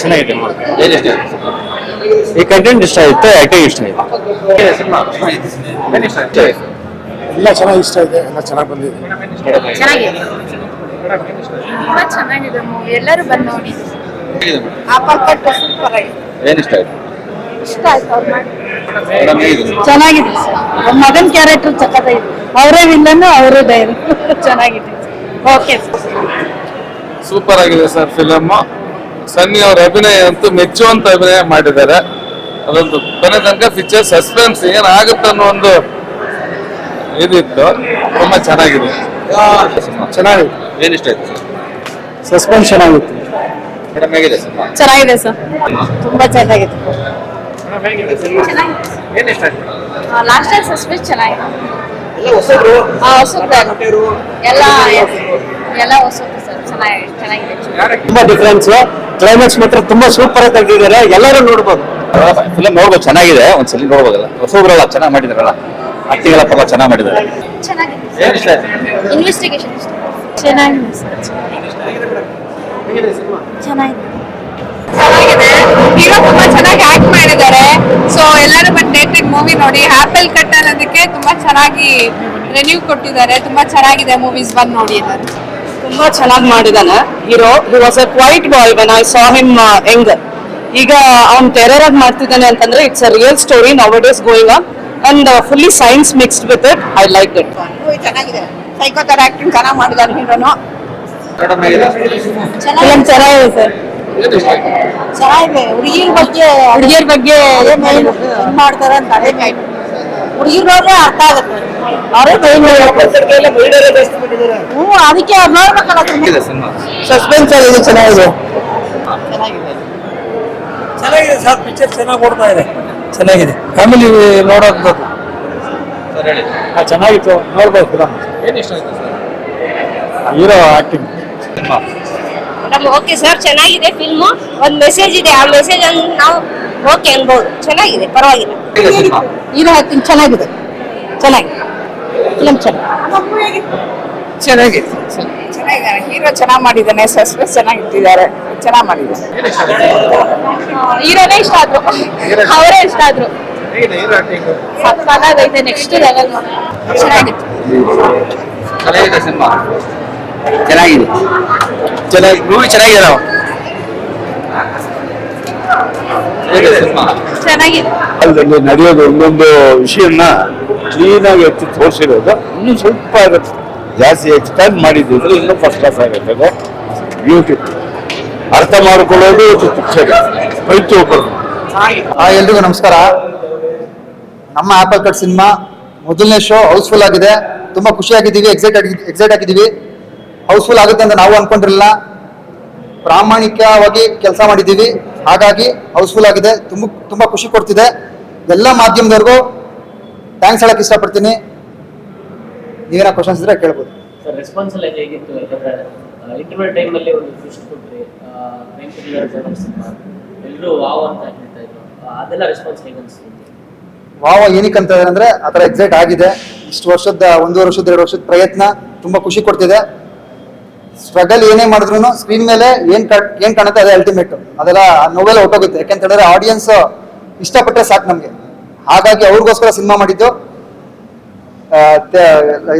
ಚೆನ್ನಾಗಿದೆ. ಏನ್ ಇಷ್ಟ ಆಯ್ತು? ಈ ಕಂಟೆಂಟ್ ಇಷ್ಟ ಆಯ್ತು, ಆಕ್ಟಿಂಗ್ ಇಷ್ಟ ಆಯ್ತು. ಸಿನಿಮಾ ಏನ್ ಇಷ್ಟ ಆಯ್ತು? ಎಲ್ಲ ಚೆನ್ನಾಗಿ ಇಷ್ಟ ಇದೆ, ಎಲ್ಲ ಚೆನ್ನಾಗಿ ಬಂದಿದೆ. ಚೆನ್ನಾಗಿದೆ, ತುಂಬಾ ಚೆನ್ನಾಗಿದೆ ಮೂವಿ. ಎಲ್ಲರೂ ಬಂದು ನೋಡಿ. ಸೂಪರ್ ಆಗಿದೆ. ಏನ್ ಇಷ್ಟ ಆಯ್ತು? ಇಷ್ಟ ಆಯ್ತು ಅವ್ರು ಮಾಡಿ. ಮೇಡಮ್ ಹೇಗಿದೆ? ಚೆನ್ನಾಗಿದೆ. ಮಗನ್ ಕ್ಯಾರೆಕ್ಟರ್ ಸಖತ್ತಾಗಿದೆ. ಅವರೇ ವಿಲ್ಲನ್ನು ಅವರೇ ಧೈರ್ಯ. ಚೆನ್ನಾಗಿದೆ. ಓಕೆ, ಸೂಪರ್ ಆಗಿದೆ ಸರ್ ಫಿಲಮ್. ಸನ್ನಿ ಅವರ ಅಭಿನಯ ಅಂತೂ ಮೆಚ್ಚುವಂತ ಅಭಿನಯ ಮಾಡಿದ್ದಾರೆ. ಅದೊಂದು ಕೊನೆ ತನಕ ಪಿಕ್ಚರ್ ಸಸ್ಪೆನ್ಸ್ ಏನಾಗುತ್ತೆ ಅನ್ನೋ ಒಂದು ಇದಿತ್ತು. ತುಂಬಾ ಚೆನ್ನಾಗಿದೆ. ಚೆನ್ನಾಗಿದೆ, ಏನ್ ಇಷ್ಟ ಆಯ್ತು ಸರ್? ಸಸ್ಪೆನ್ಸ್ ಚೆನ್ನಾಗಿತ್ತು. ಮೇಡಮ್ ಹೇಗಿದೆ ಸಿನಿಮಾ? ಚೆನ್ನಾಗಿದೆ ಸರ್, ತುಂಬಾ ಚೆನ್ನಾಗಿದೆ. ಏನ್ ಇಷ್ಟ ಆಯ್ತು? ಲಾಸ್ಟ್ ಟೈಮ್ ಸಸ್ಪೆನ್ಸ್ ಚೆನ್ನಾಗಿದೆ. ಎಲ್ಲ ಹೊಸಬ್ರು ಎಲ್ಲ ಹೊಸದು ಸರ್, ಚೆನ್ನಾಗಿದೆ. ತುಂಬಾ ಡಿಫ್ರೆನ್ಸ್. ಕ್ಲೈಮ್ಯಾಕ್ಸ್ ಮಾತ್ರ ತುಂಬಾ ಸೂಪರ್ ಆಗಿ ತೆಗೆದಿದ್ದಾರೆ, ಎಲ್ಲರೂ ನೋಡ್ಬೋದು. ಫಿಲಮ್ ನೋಡ್ಬೋದು, ಚೆನ್ನಾಗಿದೆ. ಒಂದ್ಸಲಿ ನೋಡ್ಬೋದಲ್ಲ. ಹೊಸಬ್ರಲ್ಲ ಚೆನ್ನಾಗಿ ಮಾಡಿದಾರಲ್ಲ, ಆಕ್ಟಿಂಗ್ ಎಲ್ಲ ತುಂಬಾ ಚೆನ್ನಾಗಿ ಮಾಡಿದ್ದಾರೆ. ಚೆನ್ನಾಗಿದೆ. ಏನ್ ಇಷ್ಟ ಆಯ್ತು? ಇನ್ವೆಸ್ಟಿಗೇಷನ್ ಇಷ್ಟ. ಚೆನ್ನಾಗಿದೆ ಸರ್, ಚೆನ್ನಾಗಿದೆ. ಹೀರೋ ತುಂಬಾ ಚೆನ್ನಾಗಿ ಆಕ್ಟ್ ಮಾಡಿದ್ದಾರೆ. ಸೊ ಎಲ್ಲರೂ ಬಂದು ಡೇಟೆಡ್ ಮೂವಿ ನೋಡಿ. ಆಪಲ್ ಕಟ್ ಅನ್ನೋದಕ್ಕೆ ತುಂಬಾ ಚೆನ್ನಾಗಿ ರಿವ್ಯೂ ಕೊಟ್ಟಿದ್ದಾರೆ. ತುಂಬಾ ಚೆನ್ನಾಗಿದೆ. ಮೂವೀಸ್ ಬಂದು ನೋಡಿ ಎಲ್ಲರೂ. ತುಂಬಾ ಚೆನ್ನಾಗಿ ಮಾಡಿದಾನೆ hero. He was a quiet boy when I saw him young. ಈಗ ಅವ್ನು ಟೆರರ್ ಆಗಿ ಮಾಡ್ತಿದ್ದಾನೆ ಅಂತಂದ್ರೆ it's a real story now it is going on and fully science mixed with it. I like it. ಚೆನ್ನಾಗಿದೆ. ಸೈಕೋ ತರ acting ಚೆನ್ನಾಗಿ ಮಾಡಿದ್ದಾರೆ ಹೀರೋನು. Madam ಹೇಗಿದೆ? ಚೆನ್ನಾಗಿದೆ ಸರ್, ಏನ್ ಇಷ್ಟ ಆಯ್ತು? ಚೆನ್ನಾಗಿದೆ. ಹುಡುಗಿಯರ ಬಗ್ಗೆ ಏನ್ ಮಾಡ್ತಾರೆ ಅಂತ ಅದೇ ಆಯ್ತು. ಹುಡುಗಿರೋದೇ ಅರ್ಥ ಆಗುತ್ತೆ. ಅವರೇ ಅದಕ್ಕೆ ಅವ್ರು ನೋಡ್ಬೇಕಲ್ಲ. ಹೇಗಿದೆ ಸಿನಿಮಾ? ಸಸ್ಪೆನ್ಸ್ ಆಗಿದೆ, ಚೆನ್ನಾಗಿದೆ. ಚೆನ್ನಾಗಿದೆ ಸರ್, ಪಿಕ್ಚರ್ ಚೆನ್ನಾಗಿ ಓಡ್ತಾ ಇದೆ, ಚೆನ್ನಾಗಿದೆ. ಫ್ಯಾಮಿಲಿ ನೋಡೋದು. ಸರ್ ಹೇಳಿ. ಚೆನ್ನಾಗಿತ್ತು, ನೋಡ್ಬೋದು ಫಿಲಮ್. ಏನ್ ಇಷ್ಟ ಆಯ್ತು sir? Hero acting. Cinema okay sir, ಚೆನ್ನಾಗಿದೆ ಫಿಲ್ಮು. ಒಂದು ಮೆಸೇಜ್ ಇದೆ, ಆ ಮೆಸೇಜ್ ಅನ್ನು ನಾವು ಓಕೆ ಅನ್ಬೋದು. ಚೆನ್ನಾಗಿದೆ, ಪರವಾಗಿಲ್ಲ. ಹೇಗಿದೆ ಸಿನಿಮಾ? ಹೀರೋ ಆಕ್ಟಿಂಗ್ ಚೆನ್ನಾಗಿದೆ, ಚೆನ್ನಾಗಿದೆ. ಫಿಲಮ್ ಚೆನ್ನಾಗಿದೆ. ಹೀರೋ ಚೆನ್ನಾಗಿ ಮಾಡಿದ್ದಾನೆ, ಸಸ್ಪೆನ್ಸ್ ಚೆನ್ನಾಗಿಟ್ಟಿದ್ದಾರೆ, ಚೆನ್ನಾಗಿ ಮಾಡಿದ್ದಾರೆ. ಏನ್ ಇಷ್ಟ ಆಯ್ತು? ಹೀರೋನೇ ಇಷ್ಟ ಆದ್ರು, ಅವರೇ ಇಷ್ಟ ಆದ್ರು. ಹೇಗಿದೆ ಹೀರೋ ಆಕ್ಟಿಂಗ್? ಸಕ್ಕತ್ತಾಗೈತೆ, ನೆಕ್ಸ್ಟ್ ಲೆವೆಲ್. ಚೆನ್ನಾಗಿತ್ತು. ಹೇಗಿದೆ ಸಿನಿಮಾ? ಚೆನ್ನಾಗಿದೆ, ಚೆನ್ನಾಗಿ ಮೂವಿ ಚೆನ್ನಾಗಿದೆ. ಹೇಗಿದೆ ಸಿನಿಮಾ? ಚೆನ್ನಾಗಿದೆ. ಅಲ್ಲಿ ನಡೆಯೋದು ಒಂದೊಂದು ವಿಷಯನ ಕ್ಲೀನ್ ಆಗಿ ಎತ್ತಿ ತೋರಿಸಿರೋದು. ಇನ್ನೂ ಸ್ವಲ್ಪ ಜಾಸ್ತಿ ಎಕ್ಸ್ಪ್ಯಾಂಡ್ ಮಾಡಿದ್ರೆ ಇನ್ನೂ ಫಸ್ಟ್ ಕ್ಲಾಸ್ ಆಗುತ್ತೆ. ಅದು ಬ್ಯೂಟಿಫುಲ್. ಅರ್ಥ ಮಾಡ್ಕೊಳ್ಳೋದು ಪಿಕ್ಚರ್ ಪ್ರತಿಯೊಬ್ಬರು. ಎಲ್ರಿಗೂ ನಮಸ್ಕಾರ. ನಮ್ಮ ಆಪಲ್ ಕಟ್ ಸಿನಿಮಾ ಮೊದಲನೇ ಶೋ ಹೌಸ್ಫುಲ್ ಆಗಿದೆ. ತುಂಬಾ ಖುಷಿಯಾಗಿದ್ದೀವಿ, ಎಕ್ಸೈಟ್ ಆಗಿದ್ದೀವಿ. ಹೌಸ್ಫುಲ್ ಆಗುತ್ತೆ ಅಂತ ನಾವು ಅನ್ಕೊಂಡಿರಲಿಲ್ಲ. ಪ್ರಾಮಾಣಿಕವಾಗಿ ಕೆಲಸ ಮಾಡಿದ್ದೀವಿ, ಹಾಗಾಗಿ ಹೌಸ್ಫುಲ್ ಆಗಿದೆ. ತುಂಬಾ ಖುಷಿ ಕೊಡ್ತಿದೆ. ಎಲ್ಲ ಮಾಧ್ಯಮದವ್ರಿಗೂ ಥ್ಯಾಂಕ್ಸ್ ಹೇಳಕ್ ಇಷ್ಟಪಡ್ತೀನಿ. ನೀವೇನೋ ಕ್ವಶನ್ಸ್ ಇದ್ರೆ ಕೇಳ್ಬೋದು. ಸರ್ ರೆಸ್ಪಾನ್ಸ್ ಎಲ್ಲ ಹೇಗಿತ್ತು? ಯಾಕಂದ್ರೆ ಇಂಟರ್ವ್ಯೂ ಟೈಮಲ್ಲಿ ಒಂದು ಟ್ವಿಸ್ಟ್ ಕೊಟ್ಟರೆ ಎಲ್ಲರೂ ವಾವ್ ಅಂತ ಹೇಳ್ತಾ ಇದ್ರು. ಅದೆಲ್ಲ ರೆಸ್ಪಾನ್ಸ್ ಹೇಗೆ ಅನಿಸ್ತು? ವಾವ ಏನಕ್ಕೆ ಅಂತ ಅಂದ್ರೆ ಆ ಥರ ಎಕ್ಸೈಟ್ ಆಗಿದೆ. ಇಷ್ಟು ವರ್ಷದ 1.5 ವರ್ಷದ 2 ವರ್ಷದ ಪ್ರಯತ್ನ ತುಂಬಾ ಖುಷಿ ಕೊಡ್ತಿದೆ. ಸ್ಟ್ರಗಲ್ ಏನೇ ಮಾಡಿದ್ರು ಸ್ಕ್ರೀನ್ ಮೇಲೆ ಏನ್ ಕಾಣುತ್ತೆ ಅದೇ ಅಲ್ಟಿಮೇಟ್. ಅದೆಲ್ಲ ನೋವೆಲ್ಲ ಹೊಟ್ಟೋಗುತ್ತೆ. ಯಾಕೆಂತ ಹೇಳಿದ್ರೆ ಆಡಿಯನ್ಸ್ ಇಷ್ಟಪಟ್ಟರೆ ಸಾಕು ನಮ್ಗೆ. ಹಾಗಾಗಿ ಅವ್ರಿಗೋಸ್ಕರ ಸಿನಿಮಾ ಮಾಡಿದ್ದು.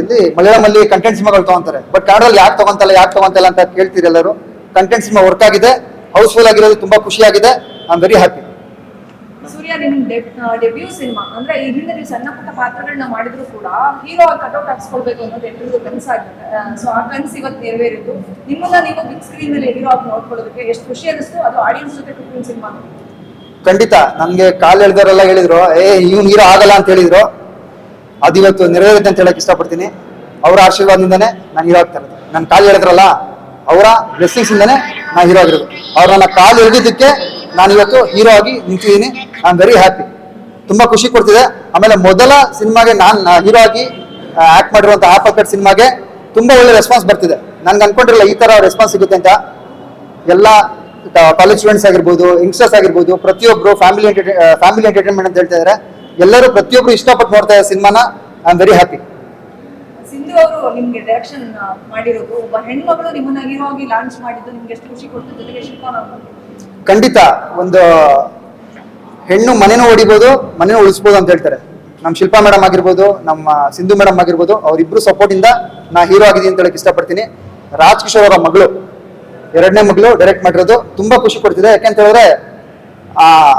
ಇಲ್ಲಿ ಮಲಯಾಳಮಲ್ಲಿ ಕಂಟೆಂಟ್ ಸಿನಿಮಾಗಳು ತಗೊಂತಾರೆ, ಬಟ್ ಕನ್ನಡದಲ್ಲಿ ಯಾಕೆ ತಗೊಂತಲ್ಲ ಅಂತ ಕೇಳ್ತೀರಿ ಎಲ್ಲರೂ. ಕಂಟೆಂಟ್ ಸಿನಿಮಾ ವರ್ಕ್ ಆಗಿದೆ, ಹೌಸ್ಫುಲ್ ಆಗಿರೋದು ತುಂಬಾ ಖುಷಿಯಾಗಿದೆ. I am very happy. Surya, ನಿಮ್ ಡೆಬ್ಯೂ ಸಿನಿಮಾ ಅಂದ್ರೆ ಇದರಿಂದ ನೀವು ಸಣ್ಣ ಪುಟ್ಟ ಪಾತ್ರಗಳನ್ನ ಮಾಡಿದ್ರು ಕೂಡ ಹೀರೋ ಕಟೌಟ್ ಹಾಕ್ಸ್ಕೊಳ್ಬೇಕು ಅನ್ನೋದು ಎಲ್ರಿಗೂ ಕನಸಾಗಿದೆ. ಸೊ ಆ ಕನಸು ಇವತ್ತು ನೆರವೇರಿದ್ದು. ನಿಮ್ಮನ್ನ ನೀವು ಬಿಗ್ ಸ್ಕ್ರೀನ್ ಮೇಲೆ ಹೀರೋ ಆಗಿ ನೋಡ್ಕೊಳ್ಳೋದಕ್ಕೆ ಎಷ್ಟು ಖುಷಿ ಅನಿಸ್ತು, ಅದು ಆಡಿಯನ್ಸ್ ಜೊತೆ ಕುಟುಂಬ ಸಿನಿಮಾ. ಖಂಡಿತ ನನ್ಗೆ ಕಾಲ್ ಎಳ್ದವರೆಲ್ಲ ಹೇಳಿದ್ರು, ಇವ್ನು ಹೀರೋ ಆಗಲ್ಲ ಅಂತ ಹೇಳಿದ್ರು. ಅದು ಇವತ್ತು ನೆರವೇರುತ್ತೆ ಅಂತ ಹೇಳಕ್ ಇಷ್ಟಪಡ್ತೀನಿ. ಅವರ ಆಶೀರ್ವಾದದಿಂದಾನೆ ನಾನು ಹೀರೋ ಆಗ್ತಾ ಇರೋದು. ನನ್ನ ಕಾಲ್ ಎಳೆದ್ರಲ್ಲ, ಅವರ ಬ್ಲೆಸ್ಸಿಂಗ್ಸ್ ಇಂದಾನೆ ನಾನು ಹೀರೋ ಆಗಿರೋದು. ಅವ್ರು ನನ್ನ ಕಾಲ್ ಎಳೆದಿದ್ದಕ್ಕೆ ನಾನು ಇವತ್ತು ಹೀರೋ ಆಗಿ ನಿಂತಿದ್ದೀನಿ. I am very happy. ತುಂಬಾ ಖುಷಿ ಕೊಡ್ತಿದೆ. ಆಮೇಲೆ ಮೊದಲ ಸಿನಿಮಾಗೆ ನಾನು ಹೀರೋ ಆಗಿ ಆಕ್ಟ್ ಮಾಡಿರುವಂತ ಆಪಲ್ ಕಟ್ ಸಿನಿಮಾಗೆ ತುಂಬಾ ಒಳ್ಳೆ ರೆಸ್ಪಾನ್ಸ್ ಬರ್ತಿದೆ. ನನ್ಗೆ ಅನ್ಕೊಂಡಿರಲ್ಲ ಈ ತರ ರೆಸ್ಪಾನ್ಸ್ ಸಿಗುತ್ತೆ ಅಂತ. ಎಲ್ಲ ಕಾಲೇಜ್ ಸ್ಟೂಡೆಂಟ್ಸ್ ಆಗಿರ್ಬೋದು, ಯಂಗ್ಸ್ಟರ್ಸ್ ಆಗಿರ್ಬೋದು, ಪ್ರತಿಯೊಬ್ರು ಫ್ಯಾಮಿಲಿ ಎಂಟರ್ಟೈನ್ಮೆಂಟ್ ಅಂತ ಹೇಳ್ತಾ ಇದ್ದಾರೆ. ಎಲ್ಲರೂ ಪ್ರತಿಯೊಬ್ರು ಇಷ್ಟಪಟ್ಟು ನೋಡ್ತಾ ಇದ್ದಾರೆ ಸಿನಿಮಾನ. I am very happy. Sindhu ಅವರು ನಿಮ್ಗೆ ಡೈರೆಕ್ಷನ್ ಮಾಡಿರೋದು, ಒಬ್ಬ ಹೆಣ್ಮಗಳು ನಿಮ್ಮನ್ನ ಹೀರೋ ಆಗಿ ಲಾಂಚ್ ಮಾಡಿದ್ದು ನಿಮ್ಗೆ ಎಷ್ಟು ಖುಷಿ ಕೊಡ್ತು? ಜೊತೆಗೆ ಶಿಲ್ಪಾ ಖಂಡಿತ ಒಂದು ಹೆಣ್ಣು ಮನೆನೂ ಹೊಡಿಬೋದು, ಮನೆನೂ ಉಳಿಸ್ಬೋದು ಅಂತ ಹೇಳ್ತಾರೆ. ನಮ್ಮ ಶಿಲ್ಪಾ ಮೇಡಮ್ ಆಗಿರ್ಬೋದು, ನಮ್ಮ ಸಿಂಧು ಮೇಡಮ್ ಆಗಿರ್ಬೋದು, ಅವರಿಬ್ರು ಸಪೋರ್ಟ್ ಇಂದ ನಾ ಹೀರೋ ಆಗಿದ್ದೀನಿ ಅಂತ ಹೇಳಕ್ ಇಷ್ಟಪಡ್ತೀನಿ. ರಾಜ್ ಕಿಶೋರ್ ಅವರ ಮಗಳು, 2ನೇ ಮಗಳು ಡೈರೆಕ್ಟ್ ಮಾಡಿರೋದು, ತುಂಬಾ ಖುಷಿ ಕೊಡ್ತಿದೆ. ಯಾಕೆಂತ ಹೇಳಿದ್ರೆ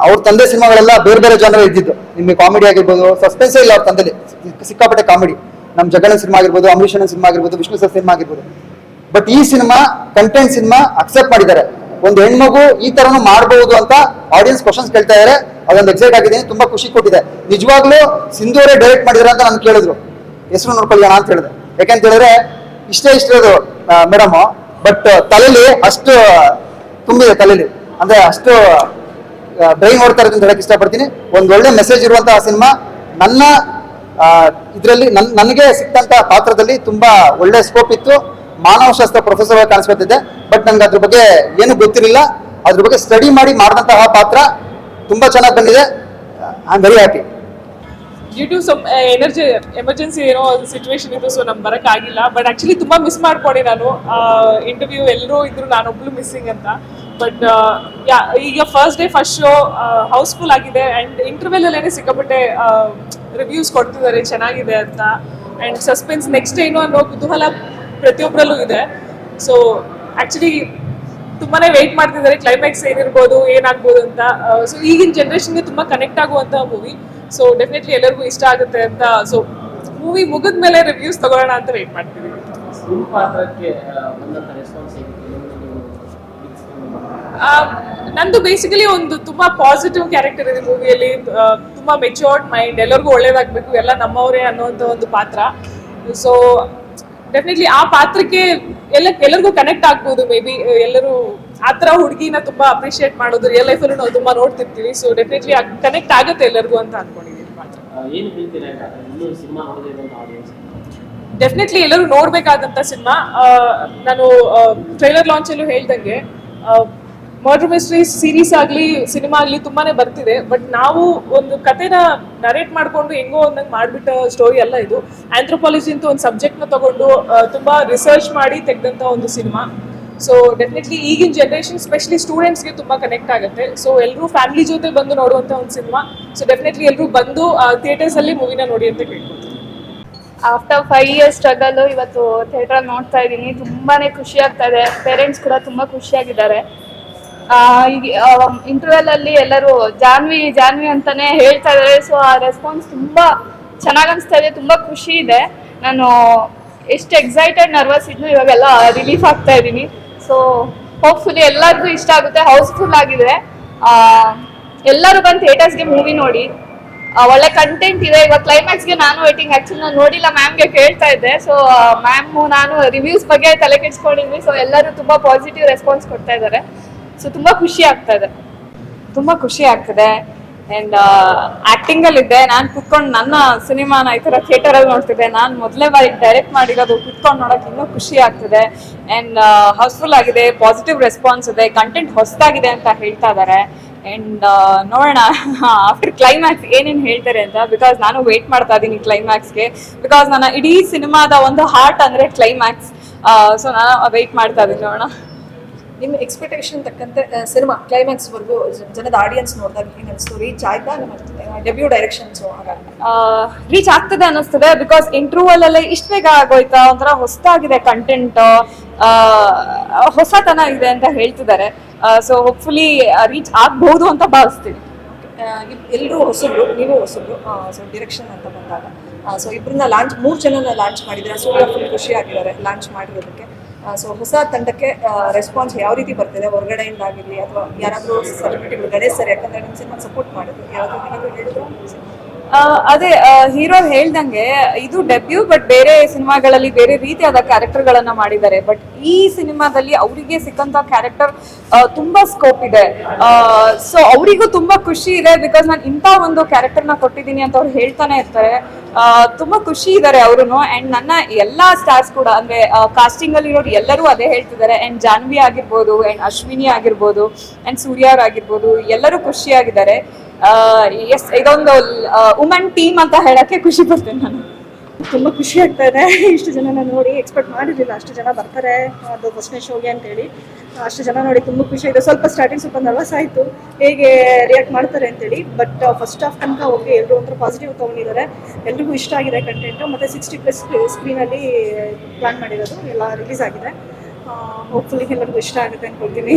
ಅವ್ರ ತಂದೆ ಸಿನಿಮಾಗಳೆಲ್ಲ ಬೇರೆ ಬೇರೆ ಜನರು ಇದ್ದಿದ್ದು. ನಿಮಗೆ ಕಾಮಿಡಿ ಆಗಿರ್ಬೋದು, ಸಸ್ಪೆನ್ಸೇ ಇಲ್ಲ ಅವ್ರ ತಂದೆಲಿ, ಸಿಕ್ಕಾಪಟ್ಟೆ ಕಾಮಿಡಿ. ನಮ್ಮ ಜಗಣ್ಣ ಸಿನಿಮಾ ಆಗಿರ್ಬೋದು, ಅಂಬರೀಷನ್ ಸಿನಿಮಾ ಆಗಿರ್ಬೋದು, ವಿಷ್ಣು ಸರ್ ಸಿನಿಮಾ ಆಗಿರ್ಬೋದು. ಬಟ್ ಈ ಸಿನಿಮಾ ಕಂಟೆಂಟ್ ಸಿನಿಮಾ ಅಕ್ಸೆಪ್ಟ್ ಮಾಡಿದ್ದಾರೆ. ಒಂದು ಹೆಣ್ಮಗು ಈ ತರನು ಮಾಡಬಹುದು ಅಂತ ಆಡಿಯನ್ಸ್ ಕ್ವಶನ್ಸ್ ಕೇಳ್ತಾ ಇದಾರೆ. ಅದೊಂದು ಎಕ್ಸೈಟ್ ಆಗಿದ್ದೀನಿ, ತುಂಬಾ ಖುಷಿ ಕೊಟ್ಟಿದೆ. ನಿಜವಾಗ್ಲೂ ಸಿಂಧು ಅವರೇ ಡೈರೆಕ್ಟ್ ಮಾಡಿದಾರೆ ಅಂತ ನಾನು ಕೇಳಿದ್ರು, ಹೆಸರು ನೋಡ್ಕೊಳ್ಳೋಣ ಅಂತ ಹೇಳಿದೆ. ಯಾಕಂತ ಹೇಳಿದ್ರೆ ಇಷ್ಟೇ ಇರೋದು ಮೇಡಮ್, ಬಟ್ ತಲೆಯಲ್ಲಿ ಅಷ್ಟು ತುಂಬಿದೆ, ತಲೆಯಲ್ಲಿ ಅಂದ್ರೆ ಅಷ್ಟು ಬ್ರೈನ್ ಓಡ್ತಾ ಇರೋದು ಅಂತ ಹೇಳಕ್ ಇಷ್ಟಪಡ್ತೀನಿ. ಒಂದು ಒಳ್ಳೆ ಮೆಸೇಜ್ ಇರುವಂತಹ ಸಿನಿಮಾ. ನನ್ನ ಇದರಲ್ಲಿ ನನಗೆ ಸಿಕ್ಕಂತ ಪಾತ್ರದಲ್ಲಿ ತುಂಬಾ ಒಳ್ಳೆ ಸ್ಕೋಪ್ ಇತ್ತು. ಮಾನವಶಾಸ್ತ್ರ ಪ್ರೊಫೆಸರ್ ಆಗಿ ಕಾಣಿಸ್ಕೊತಿದ್ದೆ, ಬಟ್ ನನ್ಗೆ ಅದ್ರ ಬಗ್ಗೆ ಏನು ಗೊತ್ತಿರಲಿಲ್ಲ. ಅದ್ರ ಬಗ್ಗೆ ಸ್ಟಡಿ ಮಾಡಿ ಮಾಡಿದಂತಹ ಪಾತ್ರ ತುಂಬಾ ಚೆನ್ನಾಗಿ ಬಂದಿದೆ. I am very happy. Due to some emergency ಏನೋ ಸಿಚುವೇಶನ್ ಇತ್ತು, ಸೊ ನಮ್ಗೆ ಬರೋಕ್ಕಾಗಿಲ್ಲ. ಬಟ್ ಆಕ್ಚುಲಿ ತುಂಬಾ ಮಿಸ್ ಮಾಡ್ಕೊಂಡೆ ನಾನು. ಇಂಟರ್ವ್ಯೂ ಎಲ್ಲರೂ ಇದ್ರು, ನಾನೊಬ್ಳು ಮಿಸ್ಸಿಂಗ್ ಅಂತ. ಬಟ್ ಈಗ first day first show housefull ಆಗಿದೆ. ಆ್ಯಂಡ್ ಇಂಟರ್ವ್ಯೂಲ್ ಅಲ್ಲೇನೆ ಸಿಕ್ಕಾಪಟ್ಟೆ ರಿವ್ಯೂಸ್ ಕೊಡ್ತಿದ್ದಾರೆ ಚೆನ್ನಾಗಿದೆ ಅಂತ. ಆ್ಯಂಡ್ ಸಸ್ಪೆನ್ಸ್ ನೆಕ್ಸ್ಟ್ ಏನು ಅನ್ನೋ ಕುತೂಹಲ ಪ್ರತಿಯೊಬ್ಬರಲ್ಲೂ ಇದೆ. ಸೊ ಆ್ಯಕ್ಚುಲಿ ತುಂಬಾನೇ ವೆಯ್ಟ್ ಮಾಡ್ತಿದ್ದಾರೆ, ಕ್ಲೈಮ್ಯಾಕ್ಸ್ ಏನಿರ್ಬೋದು, ಏನಾಗ್ಬೋದು ಅಂತ. ಸೊ ಈಗಿನ ಜನ್ರೇಷನ್ಗೆ ತುಂಬ ಕನೆಕ್ಟ್ ಆಗುವಂಥ ಮೂವಿ. ಸೊ ಡೆಫಿನೆಟ್ಲಿ ಎಲ್ಲರಿಗೂ ಇಷ್ಟ ಆಗುತ್ತೆ ಅಂತ. ಸೊ ಮೂವಿ ಮುಗಿದ ಮೇಲೆ ರಿವ್ಯೂಸ್ ತಗೊಳ್ಳೋಣ ಅಂತ ವೆಯ್ಟ್ ಮಾಡ್ತೀವಿ. ನಿಮ್ಮ ಪಾತ್ರಕ್ಕೆ ಬಂದಂತ ರೆಸ್ಪಾನ್ಸ್ ಹೇಗಿತ್ತು? ನಂದು ಬೇಸಿಕಲಿ ಒಂದು ತುಂಬಾ ಪಾಸಿಟಿವ್ ಕ್ಯಾರೆಕ್ಟರ್ ಇದೆ ಮೂವಿಯಲ್ಲಿ. ತುಂಬಾ ಮೆಚೂರ್ಡ್ ಮೈಂಡ್, ಎಲ್ಲರಿಗೂ ಒಳ್ಳೇದಾಗಬೇಕು, ಎಲ್ಲ ನಮ್ಮವರೇ ಅನ್ನೋಂಥ ಒಂದು ಪಾತ್ರ. ಸೊ ಡೆಫಿನೆಟ್ಲಿ ಆ ಪಾತ್ರಕ್ಕೆ ಎಲ್ಲರಿಗೂ ಕನೆಕ್ಟ್ ಆಗ್ಬೋದು. ಮೇ ಬಿ ಎಲ್ಲರೂ ಆ ಥರ ಹುಡುಗಿನ ತುಂಬಾ ಅಪ್ರಿಷಿಯೇಟ್ ಮಾಡೋದು ರಿಯಲ್ ಲೈಫಲ್ಲೂ ನಾವು ತುಂಬಾ ನೋಡ್ತಿರ್ತೀವಿ. ಸೊ ಡೆಫಿನೆಟ್ಲಿ ಕನೆಕ್ಟ್ ಆಗುತ್ತೆ ಎಲ್ಲರಿಗೂ ಅಂತ ಅನ್ಕೊಂಡಿದ್ದೀನಿ ಪಾತ್ರ. ಏನು ಹೇಳ್ತೀರಾ ಇನ್ನೂ ಸಿನಿಮಾ ನೋಡಿದಂತ ಆಡಿಯನ್ಸ್? ಡೆಫಿನೆಟ್ಲಿ ಎಲ್ಲರೂ ನೋಡ್ಬೇಕಾದಂತ ಸಿನಿಮಾ. ನಾನು ಟ್ರೈಲರ್ ಲಾಂಚಲ್ಲೂ ಹೇಳ್ದಂಗೆ ಮರ್ಡರ್ ಮಿಸ್ಟ್ರಿ ಸೀರೀಸ್ ಆಗಲಿ ಸಿನಿಮಾ ಆಗಲಿ ತುಂಬಾನೇ ಬರ್ತಿದೆ. ಬಟ್ ನಾವು ಒಂದು ಕಥೆನ ನರೇಟ್ ಮಾಡಿಕೊಂಡು ಹೆಂಗೋ ಒಂದಂಗೆ ಮಾಡಿಬಿಟ್ಟ ಸ್ಟೋರಿ ಅಲ್ಲ ಇದು. ಆಂಥ್ರೋಪಾಲಜಿ ಅಂತ ಒಂದು ಸಬ್ಜೆಕ್ಟ್ನ ತಗೊಂಡು ತುಂಬಾ ರಿಸರ್ಚ್ ಮಾಡಿ ತೆಗೆದಂಥ ಒಂದು ಸಿನಿಮಾ. ಸೊ ಡೆಫಿನೆಟ್ಲಿ ಈಗಿನ ಜನ್ರೇಷನ್ ಸ್ಪೆಷಲಿ ಸ್ಟೂಡೆಂಟ್ಸ್ಗೆ ತುಂಬ ಕನೆಕ್ಟ್ ಆಗುತ್ತೆ. ಸೊ ಎಲ್ಲರೂ ಫ್ಯಾಮಿಲಿ ಜೊತೆ ಬಂದು ನೋಡುವಂಥ ಒಂದು ಸಿನಿಮಾ. ಸೊ ಡೆಫಿನೆಟ್ಲಿ ಎಲ್ಲರೂ ಬಂದು ಥಿಯೇಟರ್ಸಲ್ಲಿ ಮೂವಿನ ನೋಡಿ ಅಂತ ಕೇಳ್ಕೊತೀನಿ. ಆಫ್ಟರ್ 5 years ಸ್ಟ್ರಗಲ್ ಇವತ್ತು ಥಿಯೇಟರ್ ನೋಡ್ತಾ ಇದ್ದೀನಿ. ತುಂಬಾನೇ ಖುಷಿ ಆಗ್ತಾ ಇದೆ. ಪೇರೆಂಟ್ಸ್ ಕೂಡ ತುಂಬಾ ಖುಷಿಯಾಗಿದ್ದಾರೆ. ಈಗ ಇಂಟರ್ವ್ಯೂಲ್ ಅಲ್ಲಿ ಎಲ್ಲರೂ ಜಾನ್ವಿ ಅಂತಾನೆ ಹೇಳ್ತಾ ಇದ್ದಾರೆ. ಸೊ ಆ ರೆಸ್ಪಾನ್ಸ್ ತುಂಬಾ ಚೆನ್ನಾಗಿ ಅನಿಸ್ತಾ ಇದೆ, ತುಂಬಾ ಖುಷಿ ಇದೆ. ನಾನು ಎಷ್ಟು ಎಕ್ಸೈಟೆಡ್ ನರ್ವಸ್ ಇದ್ನು ಇವಾಗೆಲ್ಲ ರಿಲೀಫ್ ಆಗ್ತಾ ಇದ್ದೀನಿ. ಸೊ ಹೋಪ್ಫುಲಿ ಎಲ್ಲರಿಗೂ ಇಷ್ಟ ಆಗುತ್ತೆ. ಹೌಸ್ಫುಲ್ ಆಗಿದೆ. ಎಲ್ಲರೂ ಬಂದು ಥಿಯೇಟರ್ಸ್ಗೆ ಮೂವಿ ನೋಡಿ. ಒಳ್ಳೆ ಕಂಟೆಂಟ್ ಇದೆ. ಇವಾಗ ಕ್ಲೈಮ್ಯಾಕ್ಸ್ಗೆ ನಾನು ವೇಟಿಂಗ್. ಆಕ್ಚುಲಿ ನಾನು ನೋಡಿಲ್ಲ, ಮ್ಯಾಮ್ಗೆ ಕೇಳ್ತಾ ಇದ್ದೆ. ಸೊ ಮ್ಯಾಮು ನಾನು ರಿವ್ಯೂಸ್ ಬಗ್ಗೆ ತಲೆ ಕೆಡ್ಸ್ಕೊಂಡಿದ್ವಿ. ಸೊ ಎಲ್ಲರೂ ತುಂಬಾ ಪಾಸಿಟಿವ್ ರೆಸ್ಪಾನ್ಸ್ ಕೊಡ್ತಾ ಇದ್ದಾರೆ. ಸೊ ತುಂಬಾ ಖುಷಿ ಆಗ್ತಾ ಇದೆ. ತುಂಬಾ ಖುಷಿ ಆಗ್ತದೆ. ಅಂಡ್ ಆಕ್ಟಿಂಗ್ ಅಲ್ಲಿ ಇದ್ದೆ ನಾನು ಕುತ್ಕೊಂಡು ನನ್ನ ಸಿನಿಮಾನ ಈ ತರ ಥಿಯೇಟರ್ ಅಲ್ಲಿ ನೋಡ್ತಿದ್ದೆ. ನಾನು ಮೊದಲೇ ಬಾರಿ ಡೈರೆಕ್ಟ್ ಮಾಡಿರೋದು, ಕುತ್ಕೊಂಡು ನೋಡಕ್ ಇನ್ನೂ ಖುಷಿ ಆಗ್ತದೆ. ಅಂಡ್ ಹೌಸ್ಫುಲ್ ಆಗಿದೆ, ಪಾಸಿಟಿವ್ ರೆಸ್ಪಾನ್ಸ್ ಇದೆ, ಕಂಟೆಂಟ್ ಹೊಸದಾಗಿದೆ ಅಂತ ಹೇಳ್ತಾ ಇದ್ದಾರೆ. ಅಂಡ್ ನೋಡೋಣ ಆಫ್ಟರ್ ಕ್ಲೈಮ್ಯಾಕ್ಸ್ ಏನೇನು ಹೇಳ್ತಾರೆ ಅಂತ. ಬಿಕಾಸ್ ನಾನು ವೇಟ್ ಮಾಡ್ತಾ ಇದ್ದೀನಿ ಕ್ಲೈಮ್ಯಾಕ್ಸ್ಗೆ. ಬಿಕಾಸ್ ನನ್ನ ಇಡೀ ಸಿನಿಮಾದ ಒಂದು ಹಾರ್ಟ್ ಅಂದ್ರೆ ಕ್ಲೈಮ್ಯಾಕ್ಸ್. ಸೊ ನಾನು ವೇಟ್ ಮಾಡ್ತಾ ಇದ್ದೀನಿ, ನೋಡೋಣ. ನಿಮ್ಮ ಎಕ್ಸ್ಪೆಕ್ಟೇಷನ್ ತಕ್ಕಂತೆ ಸಿನಿಮಾ ಕ್ಲೈಮ್ಯಾಕ್ಸ್ ವರ್ಗೂ ಜನದ ಆಡಿಯನ್ಸ್ ನೋಡಿದಾಗ ಏನು ಅನಿಸ್ತು? ರೀಚ್ ಆಯ್ತಾ ನಿಮ್ಮ ಡೆಬ್ಯೂ ಡೈರೆಕ್ಷನ್ಸ್? ರೀಚ್ ಆಗ್ತದೆ ಅನ್ನಿಸ್ತದೆ. ಬಿಕಾಸ್ ಇಂಟರ್ವ್ಯೂಲ್ ಅಲ್ಲೇ ಇಷ್ಟು ಬೇಗ ಆಗೋಯ್ತಾ, ಒಂಥರ ಹೊಸದಾಗಿದೆ ಕಂಟೆಂಟ್, ಹೊಸತನ ಇದೆ ಅಂತ ಹೇಳ್ತಿದ್ದಾರೆ. ಸೊ ಹೋಪ್ಫುಲಿ ರೀಚ್ ಆಗ್ಬಹುದು ಅಂತ ಭಾವಿಸ್ತೀನಿ. ಎಲ್ಲರೂ ಹೊಸಬ್ರು, ನೀವು ಹೊಸಬ್ರು. ಸೊ ಡೈರೆಕ್ಷನ್ ಅಂತ ಬಂದಾಗ ಸೊ ಇಬ್ಬರನ್ನ ಲಾಂಚ್ 3 ಜನನ ಲಾಂಚ್ ಮಾಡಿದ್ರೆ ಸೂರ್ಯ ಫುಲ್ ಖುಷಿ ಆಗಿದ್ದಾರೆ ಲಾಂಚ್ ಮಾಡಿರೋದಕ್ಕೆ. ಸೊ ಹೊಸ ತಂಡಕ್ಕೆ ರೆಸ್ಪಾನ್ಸ್ ಯಾವ ರೀತಿ ಬರ್ತಿದೆ ಹೊರಗಡೆಯಿಂದ ಆಗಿರಲಿ ಅಥವಾ ಯಾರಾದರೂ ಸೆಲೆಬ್ರಿಟಿಗಳು? ಗಣೇಶ್ ಸರ್ ಯಾಕಂದ್ರೆ ನಿಮ್ಮ ಸಿನಿಮಾ ಸಪೋರ್ಟ್ ಮಾಡಿದ್ರು, ಯಾವ್ದಾದ್ರು ಹೇಳಿದ್ರು? ಅದೇ ಹೀರೋ ಹೇಳ್ದಂಗೆ ಇದು ಡೆಬ್ಯೂ. ಬಟ್ ಬೇರೆ ಸಿನಿಮಾಗಳಲ್ಲಿ ಬೇರೆ ರೀತಿಯಾದ ಕ್ಯಾರೆಕ್ಟರ್ಗಳನ್ನ ಮಾಡಿದ್ದಾರೆ. ಬಟ್ ಈ ಸಿನಿಮಾದಲ್ಲಿ ಅವರಿಗೆ ಸಿಕ್ಕಂತ ಕ್ಯಾರೆಕ್ಟರ್ ತುಂಬಾ ಸ್ಕೋಪ್ ಇದೆ. ಸೊ ಅವರಿಗೂ ತುಂಬಾ ಖುಷಿ ಇದೆ. ಬಿಕಾಸ್ ನಾನು ಇಂಥ ಒಂದು ಕ್ಯಾರೆಕ್ಟರ್ನ ಕೊಟ್ಟಿದ್ದೀನಿ ಅಂತ ಅವ್ರು ಹೇಳ್ತಾನೆ ಇರ್ತಾರೆ. ತುಂಬಾ ಖುಷಿ ಇದ್ದಾರೆ ಅವರು. ಅಂಡ್ ನನ್ನ ಎಲ್ಲಾ ಸ್ಟಾರ್ಸ್ ಕೂಡ ಅಂದ್ರೆ ಕಾಸ್ಟಿಂಗ್ ಅಲ್ಲಿ ಇರೋರು ಎಲ್ಲರೂ ಅದೇ ಹೇಳ್ತಿದ್ದಾರೆ. ಅಂಡ್ ಜಾನ್ವಿ ಆಗಿರ್ಬೋದು, ಅಂಡ್ ಅಶ್ವಿನಿ ಆಗಿರ್ಬೋದು, ಅಂಡ್ ಸೂರ್ಯ ಅವ್ರು ಆಗಿರ್ಬೋದು, ಎಲ್ಲರೂ ಖುಷಿಯಾಗಿದ್ದಾರೆ. ಎಸ್, ಇದೊಂದು ವುಮನ್ ಟೀಮ್ ಅಂತ ಹೇಳಕ್ಕೆ ಖುಷಿ ಪಡ್ತೇನೆ ನಾನು. ತುಂಬ ಖುಷಿ ಆಗ್ತಾ ಇದೆ. ಇಷ್ಟು ಜನನ ನೋಡಿ ಎಕ್ಸ್ಪೆಕ್ಟ್ ಮಾಡಿರಲಿಲ್ಲ ಅಷ್ಟು ಜನ ಬರ್ತಾರೆ ಅದು ಫಸ್ಟ್ನೇ ಶೋಗೆ ಅಂತೇಳಿ. ಅಷ್ಟು ಜನ ನೋಡಿ ತುಂಬ ಖುಷಿ ಇದೆ. ಸ್ವಲ್ಪ ಸ್ಟಾರ್ಟಿಂಗ್ ಸ್ವಲ್ಪ ನರ್ವಸ್ ಆಯಿತು ಹೇಗೆ ರಿಯಾಕ್ಟ್ ಮಾಡ್ತಾರೆ ಅಂತೇಳಿ. ಬಟ್ ಫಸ್ಟ್ ಹಾಫ್ ತನಕ ಓಕೆ, ಎಲ್ಲರೂ ಒಂಥರ ಪಾಸಿಟಿವ್ ತೊಗೊಂಡಿದ್ದಾರೆ. ಎಲ್ರಿಗೂ ಇಷ್ಟ ಆಗಿದೆ ಕಂಟೆಂಟು. ಮತ್ತು 60+ ಸ್ಕ್ರೀನಲ್ಲಿ ಪ್ಲ್ಯಾನ್ ಮಾಡಿರೋದು ಎಲ್ಲ ರಿಲೀಸ್ ಆಗಿದೆ. ಹೋಪ್ಫುಲಿ ಎಲ್ಲರಿಗೂ ಇಷ್ಟ ಆಗುತ್ತೆ ಅಂದ್ಕೊಳ್ತೀನಿ.